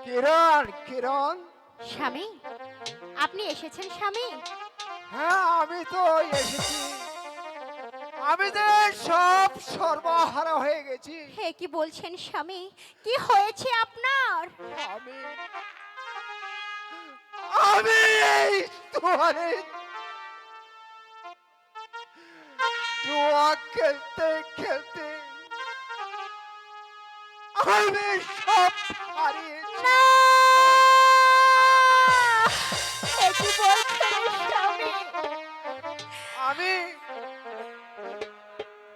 কিরণ, কিরণ। স্বামী, আপনি এসেছেন স্বামী? হ্যাঁ, আমি তো এসেছি। আমি যে সব সর্বহারা হয়ে গেছি। হে কি বলছেন স্বামী? কি হয়েছে আপনার? আমি আমি এই তোমারে জুয়া খেলতে খেলতে আমি সব হারিয়েছি। না! হে কি বলছেন স্বামী? আমি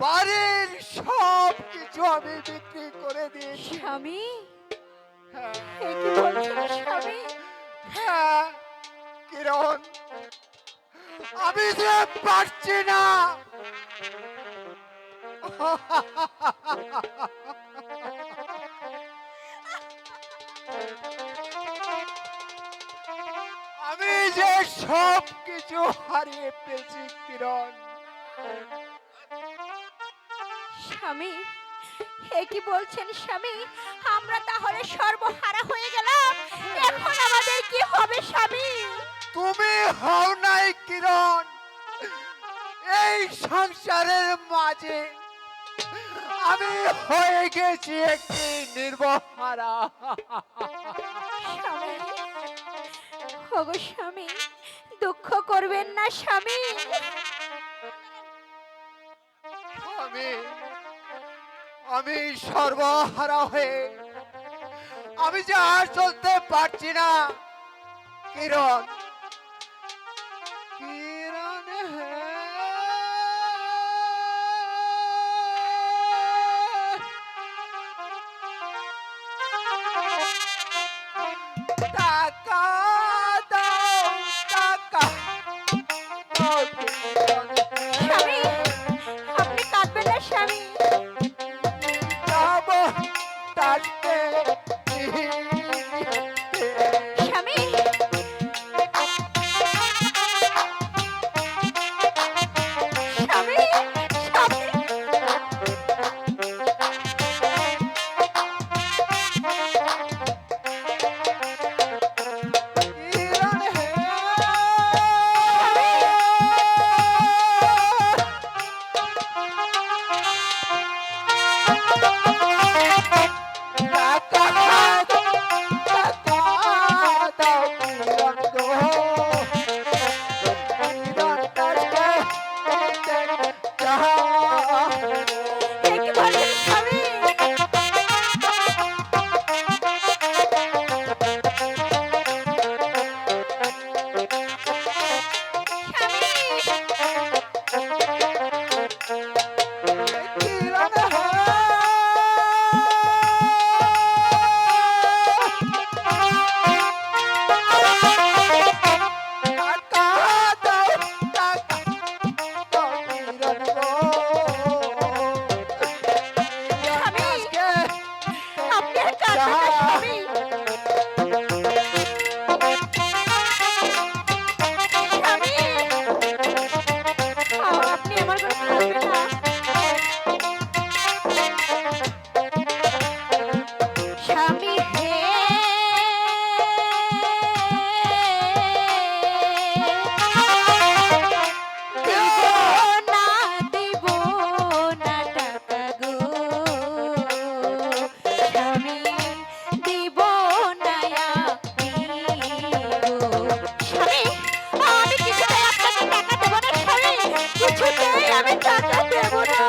বাড়ির সব কিছু আমি বিক্রি করে দিয়েছি। স্বামী, হ্যাঁ, হে কি বলছেন স্বামী? হ্যাঁ, কিরণ, আমি যে পারছি না। আমি যে সব কিছু হারিয়ে ফেলছি কিরণ। স্বামী, হে কি বলছেন স্বামী? আমরা তাহলে সর্বহারা হয়ে গেলাম। এখন আমাদের কি হবে স্বামী? তুমি হও নাই কিরণ এই সংসারের মাঝে। আমি হয়ে গেছি একটি নির্বহারা। স্বামী, ওগো স্বামী, দুঃখ করবেন না স্বামী। আমি আমি সর্বহারা হয়ে আমি যে আর চলতে পারছি না কিরণ। কিরণ, টাকা দাও, টাকা দাও কিরণ, স্বামী, আপনি কাঁদবেন না স্বামী। যাব তাকে দিতে। স্বামী, স্বামী, স্বামী, কিরণ, টাকা দাও কিরণ গো, কিরণ তাকে দিতে চাও। হে কি বলছেন স্বামী? স্বামী, আপনি আর কাঁদবেন না স্বামী। স্বামী, আপনি আমার কথা কাঁদবেন না। স্বামী হে, দিব না, দিব না টাকা গো। স্বামী, দিব না আমি গো। স্বামী, আমি কিছুতেই আপনাকে টাকা দেব না স্বামী। কিছুতেই আমি টাকা দেব না।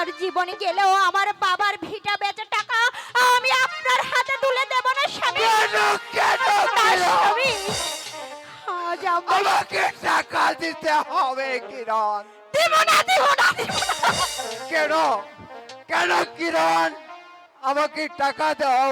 আমার জীবন গেলেও আমার বাবার ভিটা বেচে টাকা আমি আপনার হাতে তুলে দেব না স্বামী। কেন কেন না, কেন? স্বামী, আজ আমার আমাকে টাকা দিতে হবে কিরণ। দিব না, দিব না, দিব না। কেন কেন কিরণ? আমাকে টাকা দাও।